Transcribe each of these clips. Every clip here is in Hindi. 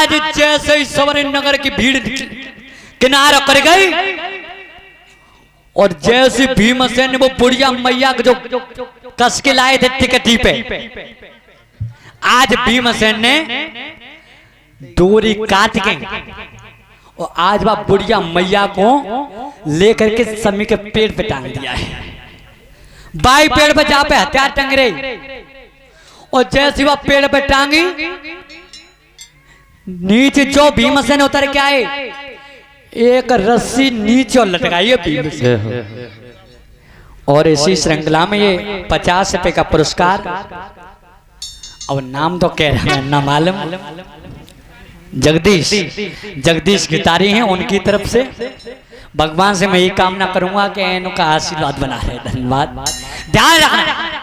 आज जैसे ही सवर्ण नगर की भीड़ किनारा कर गई और जैसे भीमसेन ने वो बुढ़िया मैया जो कस के लाए थे टिकटी पे, आज भीमसेन ने डोरी काट के और आज वह बुढ़िया मैया को लेकर के समी के पेड़ पे टांग दिया है। बाई पेड़ पे जहां पे हथियार टंग रही और जैसे वह पेड़ पे टांगी, नीचे जो भीमसेन उतर के आए, एक रस्सी नीचे और लटकाई है भीमसेन। और इसी श्रृंखला में ये 50 रुपए का पुरस्कार, अब नाम तो कह रहा है ना मालूम, जगदीश गितारी हैं, उनकी तरफ से भगवान से मैं ये कामना करूंगा कि इनका आशीर्वाद बना रहे। धन्यवाद, ध्यान रखना।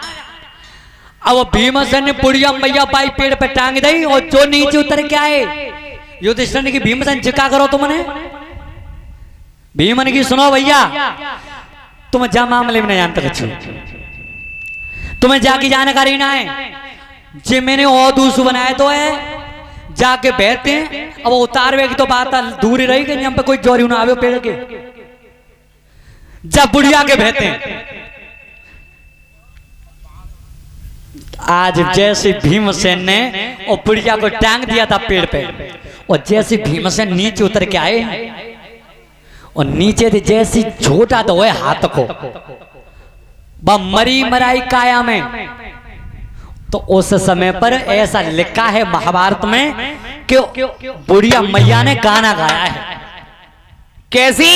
अब भीमसेन ने बुढ़िया मैया पाई पेड़ पे टांग दी और जो नीचे उतर के आए, युधिष्ठिर ने की भीमसेन चिका करो तुमने। भीमन की सुनो भैया, तुम जा मामले में नहीं जानते बच्चों, तुम्हें जाकी जानकारी ना है। जे मैंने और दूसू बनाए तो है जाके बहते हैं, अब उतारवे की तो बात दूर ही रही कि हम पे कोई जोरी ना आवे पेड़ के, जब बुढ़िया के बहते हैं। आज जैसे भीमसेन ने और बुढ़िया को टांग दिया था पेड़ पे, और जैसे भीमसेन नीचे उतर के आए और नीचे से जैसी झोटा तो है हाथ को मरी मराई काया में, तो उस समय पर ऐसा लिखा है महाभारत में कि बुढ़िया मैया ने गाना गाया है। कैसी?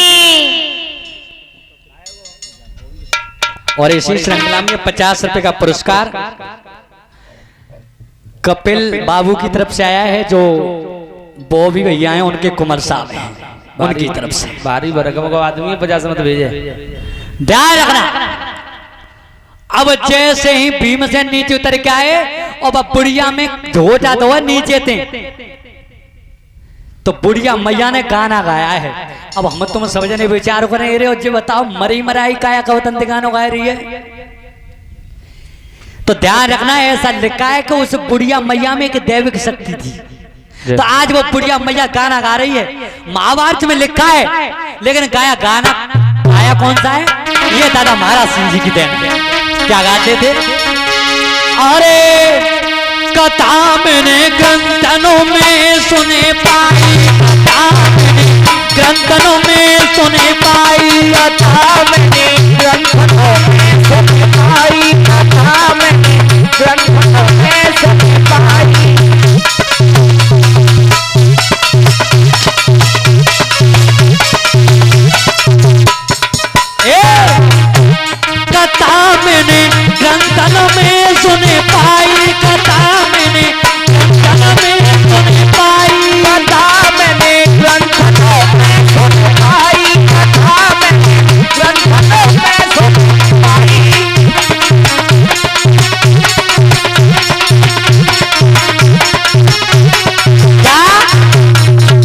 और इसी श्रृंखला में 50 रुपए का पुरस्कार कपिल बाबू की तरफ से आया है, जो बॉबी भैया हैं, उनके कुमार साहब हैं, उनकी तरफ से। भारी भरकम को आदमी 50 मत भेजे, ध्यान रखना। अब जैसे ही भीमसेन नीचे उतर के आए और बुढ़िया में झोटा तो नीचे थे, तो बुढ़िया मैया ने गाना गाया है। अब हम तुम समझने विचार को नहीं रहे हो, जो बताओ मरी मराई काया कवतंत गानो गा रही है, तो ध्यान रखना ऐसा लिखा है कि उस बुढ़िया मैया में एक दैविक शक्ति थी। तो आज वो बुढ़िया मैया गाना गा रही है, महाभारत में लिखा है, लेकिन गाना गाया कौन सा है? ये दादा महाराज सिंह जी की देन। क्या गाते थे? अरे कथा मैंने ग्रंथनों में सुने पाई, कथा मैंने ग्रंथनों में सुने पाई, कथा मैंने ग्रंथनों में सुने पाई, कथा मैंने ग्रंथनों में सुने पाई। कथा मैंने ग्रंथनों में सुने पाई, कथा मैंने ग्रंथनों में सुने पाई, कथा मैंने ग्रंथनों में सुने पाई, कथा मैंने ग्रंथनों में सुने पाई। क्या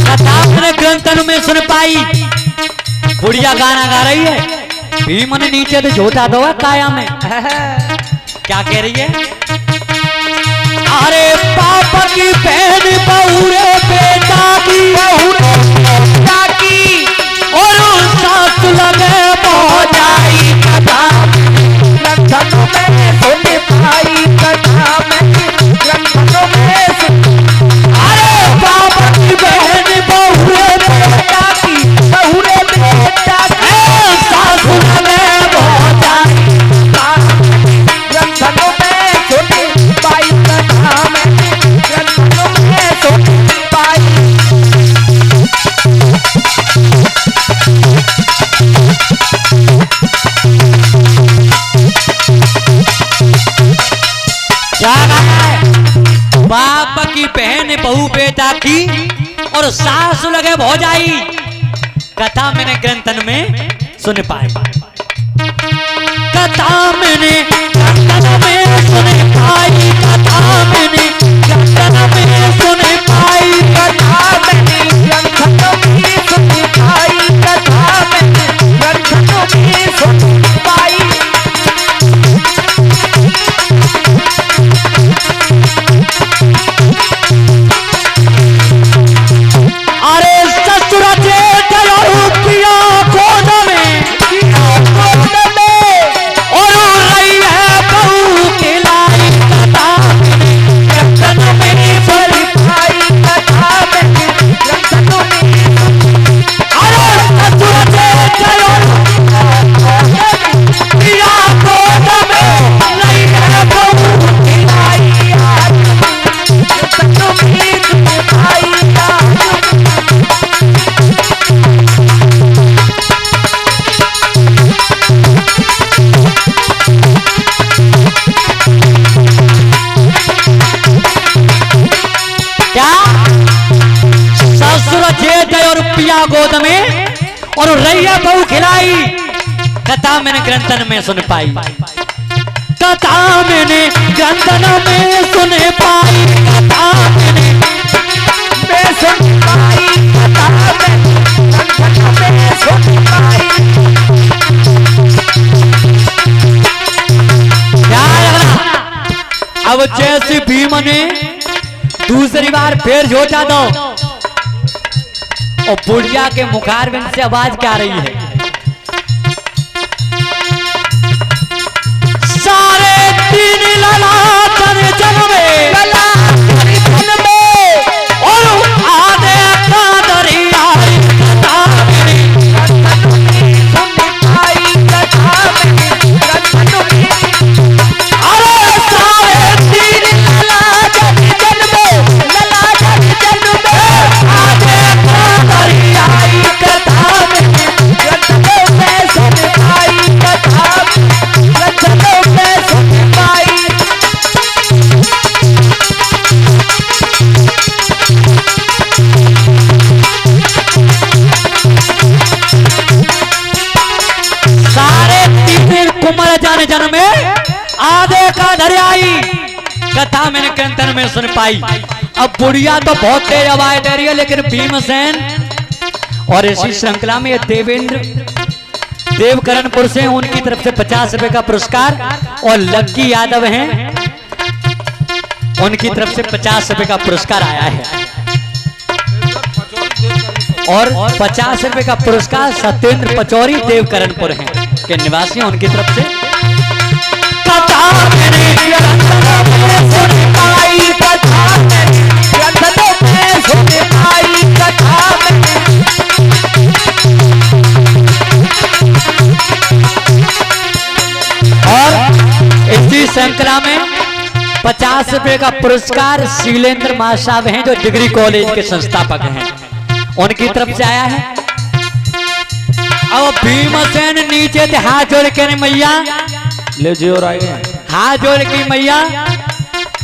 कथा मैंने ग्रंथनों में सुन पाई? बुढ़िया गाना गा रही है, भीम ने नीचे तो झोटा दो काया में। क्या कह रही है? अरे पापा की बहन बहुरे बेटा की, बहुरे बेटा की, और सास लगे पहुंचाई, कथा ग्रंथनों में सुन पाई, कथा में ग्रंथनों में सुन। अरे पापा की बहन बहुरे बेटा की, बहुरे बेटा की, सास लगे पहुंचाई, ग्रंथनों में सुन पाई, कथा में ग्रंथनों में सुन पाई। क्या है? बाप की बहन बहू बेटा की और सास लगे भौजाई, कथा मैंने ग्रंथन में सुन पाए, कथा मैंने ग्रंथन में सुन पाई, कथा मैंने ग्रंथन में सुन पाई, कथा मैंने ग्रंथन में सुन पाई, कथा मैंने ग्रंथन में सुन पाई। ससुर जेठ और पिया गोद में और रैया बहू खिलाई। कथा मैंने ग्रंथन में सुन पाई, कथा मैंने ग्रंथन में सुन पाई, कथा मैंने सुन पाई, कथा में सुन पाई। अब जैसे भीम ने दूसरी बार फिर झोटा दो और बुढ़िया के मुखारबिंद से आवाज क्या आ रही है, सारे तीन ललाटन जन्मे और आधे का दरिया। जन्म में आधे का दरियाई, कथा मैंने कीर्तन में सुन पाई। अब बुढ़िया तो बहुत तेज आवाज दे रही है, लेकिन भीमसेन और इसी श्रृंखला में देवेंद्र देवकरणपुर से उनकी तरफ से 50 रुपए का पुरस्कार और लक्की यादव हैं उनकी तरफ से 50 रुपए का पुरस्कार आया है और 50 रुपए का पुरस्कार सत्येंद्र पचौरी देवकरणपुर हैं के निवासी उनकी तरफ से। कथा मैंने सुन पाई, कथा मैंने सुन पाई, कथा और इसी श्रृंखला में 50 रुपए का पुरस्कार शीलेंद्र महासाब हैं जो डिग्री कॉलेज के संस्थापक हैं, उनकी तरफ से आया है। अब भीमसेन नीचे थे हाथ जोड़ के, मैया ले जी और आए हाथ जोड़ के, मैया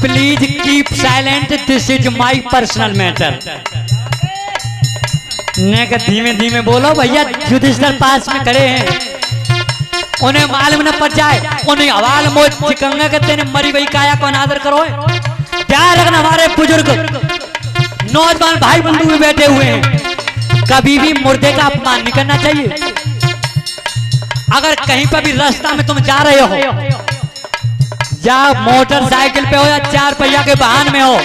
please keep silent, this is my personal matter. ने का धीमे धीमे बोलो भैया, युधिष्ठिर पास में खड़े हैं, उन्हें मालूम न पड़ जाए, उन्हें हवाल मोच चिकंगा कहते हैं, मरी वही काया को अनादर करो। ध्यान रखना, हमारे बुजुर्ग नौजवान भाई बंधु में बैठे हुए हैं, कभी भी मुर्दे का अपमान नहीं करना चाहिए। अगर कहीं पर भी रास्ता में तुम जा रहे हो, या मोटरसाइकिल पे हो या 4 पहिया के वाहन में हो,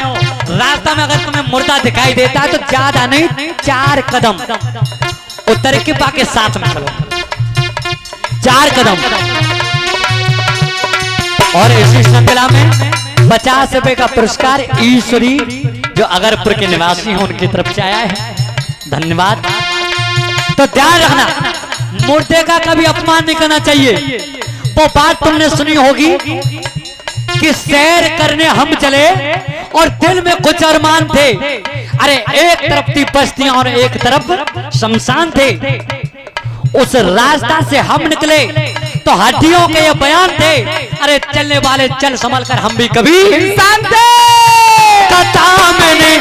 रास्ता में अगर तुम्हें मुर्दा दिखाई देता है तो ज्यादा नहीं 4 कदम उत्तर के पाके साथ में चलो, 4 कदम। और इसी श्रृंखला में 50 रुपए का पुरस्कार ईश्वरी जो अगरपुर के निवासी हैं उनकी तरफ से आया है, धन्यवाद। तो ध्यान रखना, मुर्दे का कभी अपमान नहीं करना चाहिए। वो बात तुमने सुनी होगी कि सैर करने हम चले और दिल में कुछ अरमान थे, अरे एक तरफ थी बस्तियां और एक तरफ शमशान थे। उस रास्ता से हम निकले तो हड्डियों के ये बयान थे, अरे चलने वाले चल संभल कर, हम भी कभी इंसान थे। कथा मैंने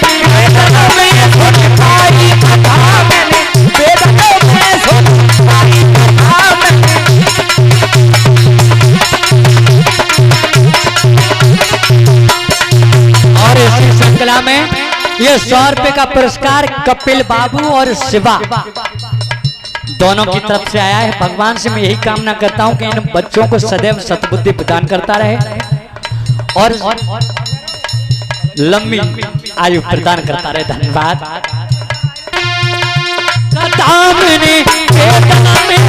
सुन पाई, कथा मैंने सुन पाई, और इसी श्रृंखला में ये 100 रुपए का पुरस्कार कपिल बाबू और शिवा दोनों की तरफ से आया है। भगवान से मैं यही कामना करता हूं कि इन बच्चों को सदैव सद्बुद्धि प्रदान करता रहे और लंबी आयु प्रदान करता रहे, धन्यवाद। कथा मैंने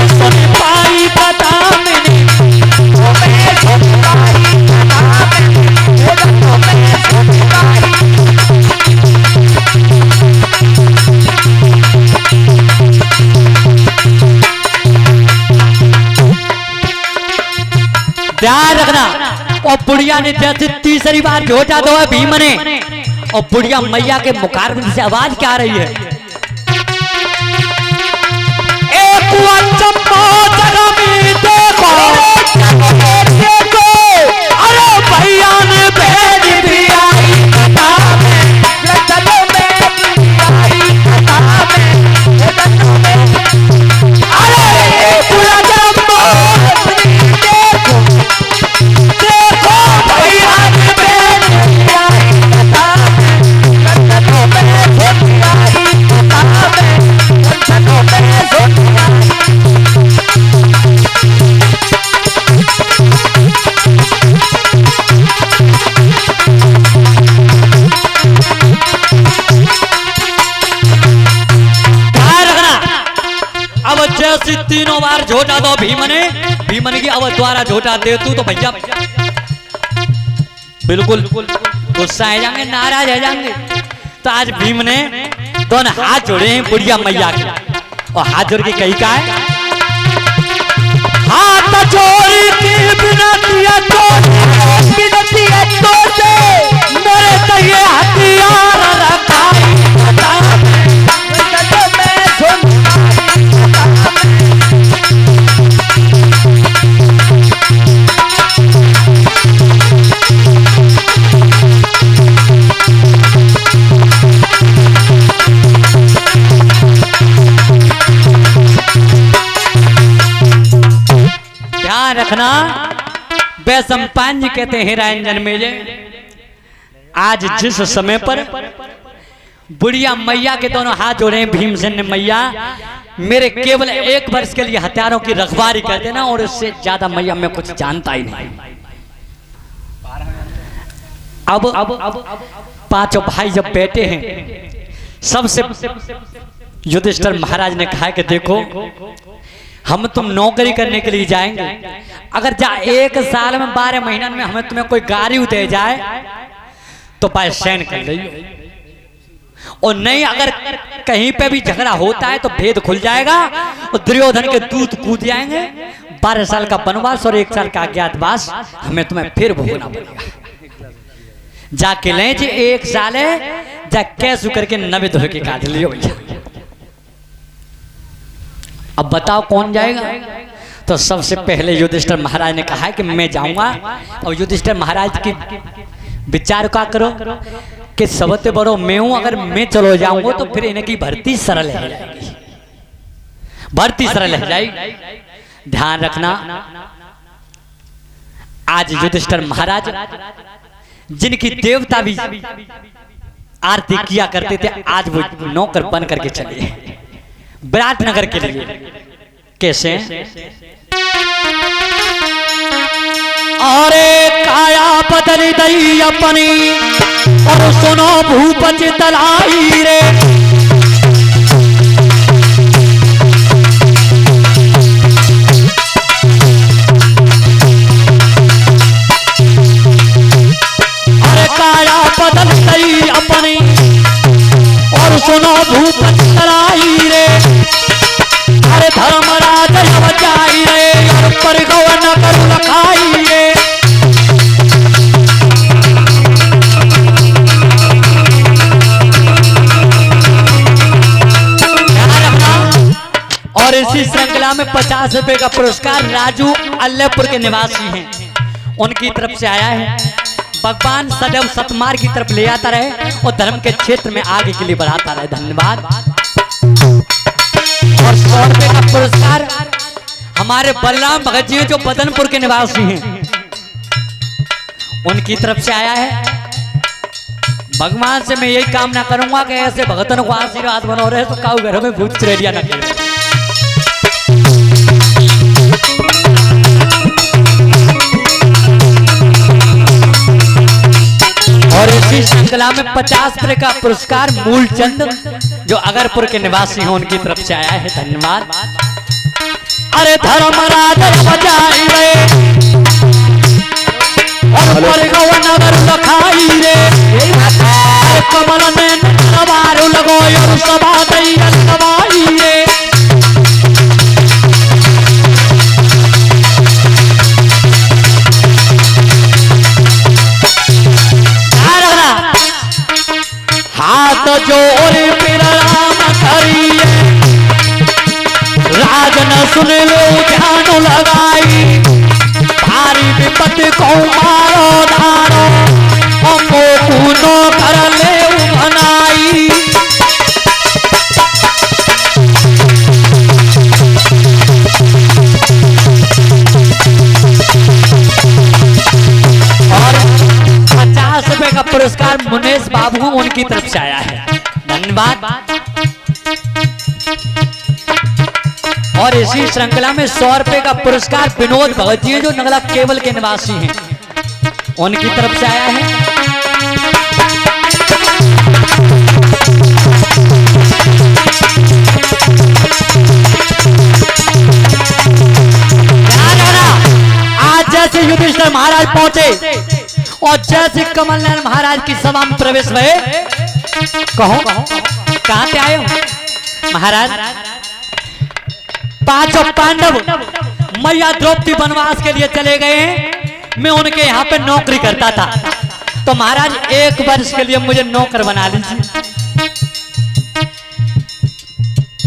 सुन पाई, कथा मैंने सुन पाई, सुन पाई। ध्यान रखना, और बुढ़िया ने जैसे तीसरी बार झोटा दो है भीम ने, और बुढ़िया मैया के मुखारबिंद से आवाज क्या आ रही है, एक देखो, अरे भैया ने भेज भी आई, कथा में बार झोटा दो भीमन की अब द्वारा झोटा दे तू तो भैया बिल्कुल गुस्सा आ जाएंगे, नाराज हो जाएंगे। तो आज भीम ने दोनों हाथ जोड़े हैं बुढ़िया मैया के, और हाथ जोड़ के कही का है, हाथ जोड़ी की विनती है तो से मेरे तय हथियार रखाई रखना। बैसंपान जी कहते हैं रंजन मेले, आज जिस समय पर बुढ़िया मैया के दोनों हाथ जोड़े हैं भीमसेन मैया, मेरे केवल 1 वर्ष के लिए हथियारों की रखवारी कर देना, और इससे ज्यादा मैया मैं कुछ जानता ही नहीं। अब पांचों भाई जब बैठे हैं, सबसे युधिष्ठिर महाराज ने कहा कि देखो हम तुम नौकरी करने के लिए जाएंगे, अगर 1 साल में 12 महीनों में हमें तुम्हें कोई गाड़ी दे जाए तो भाई सैन कर लीजिए, और नहीं अगर कहीं पे भी झगड़ा होता है तो भेद खुल जाएगा और दुर्योधन के दूध कूद जाएंगे। 12 साल का वनवास और 1 साल का अज्ञातवास हमें तुम्हें फिर भोगना पड़ेगा। जाके ले जी 1 साल है, जा कैसे करके 90 धो के काट लियो भैया। अब बताओ कौन जाएगा? तो सबसे पहले युधिष्ठिर महाराज ने कहा है कि मैं जाऊंगा। और युधिष्ठिर महाराज की विचार का करो कि सबसे बड़ो मैं हूं, अगर मैं चलो जाऊंगा तो फिर इनकी भर्ती सरल है जाएगी, भर्ती सरल है जाएगी। ध्यान रखना, आज युधिष्ठिर महाराज जिनकी देवता भी आरती किया करते थे, आज वो नौकर बन करके चले विराटनगर के लिए। कैसे? अरे काया बदली दई अपनी और सुनो भूपति तलाई रे, अरे काया बदल दई अपनी और सुनो भूपति तलाई रे, अरे धर्मराज बचाई रे और पर गवन कर लखाई रे। और इसी श्रृंखला में 50 रुपए का पुरस्कार राजू अल्लाहपुर के निवासी हैं, उनकी तरफ से आया है। भगवान सदैव सतमार्ग की तरफ ले आता रहे और धर्म के क्षेत्र में आगे के लिए बढ़ाता रहे। धन्यवाद। और 100 रुपए का पुरस्कार हमारे बलराम भगत जी जो बदनपुर के निवासी हैं, उनकी तरफ से आया है। भगवान से मैं यही कामना करूंगा कि ऐसे भगतों को आशीर्वाद बनो रहे तो काऊ घरों में भूत चिड़ैया न खेले। और इसी श्रृंखला में 50 रुपए का पुरस्कार मूलचंद जो अगरपुर के निवासी हैं, उनकी तरफ से आया है। धन्यवाद। अरे धर्मराज बजाई रे और पर गवनगर लखाई रे, अरे कमल में नवारो लगो और सभा दई अलवाई रे। हाथ जोड़ फिर राम करिए, राजन सुन लो ध्यान लगाई, भारी विपत्ति को मारो धारो हमको कूनो कर ले बनाई। और 50 रुपए का पुरस्कार मुनेश बाबू उनकी तरफ से आया है। धन्यवाद। और इसी श्रृंखला में 100 रुपए का पुरस्कार विनोद भगत जी जो नगला केवल के निवासी हैं, उनकी तरफ से आया है। पहुंचे और जैसे कमल नयन महाराज की सभा में प्रवेश हुए, कहो कहां से आए हो महाराज? पांचों पांडव मैया द्रौपदी वनवास के लिए चले गए हैं, मैं उनके यहाँ पे नौकरी करता था, तो महाराज 1 वर्ष के लिए मुझे नौकर बना लीजिए।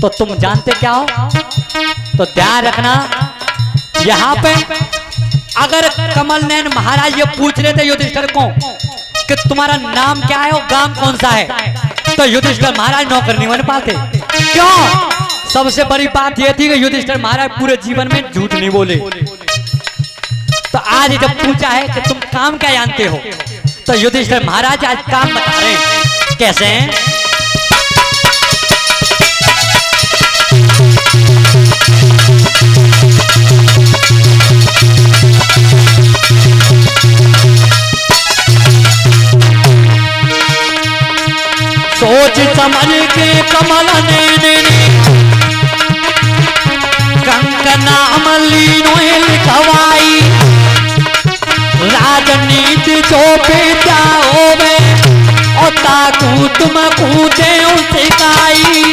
तो तुम जानते क्या हो, तो ध्यान रखना, यहाँ पे अगर कमल नयन महाराज ये पूछ रहे थे युधिष्ठिर को कि तुम्हारा नाम क्या है और गांव कौन सा है, तो युधिष्ठिर महाराज नौकर नहीं बन पाते। क्यों? सबसे बड़ी बात यह थी कि युधिष्ठिर महाराज पूरे जीवन में झूठ नहीं बोले। तो आज जब पूछा है कि तुम काम क्या जानते हो, तो युधिष्ठिर महाराज आज काम बता रहे हैं। कैसे हैं? सोच समझ के कमल ने कंकना अमलीनो लिखवाई, राजनीति जो पिता होवे और ताकू तुम कूदे सिखाई।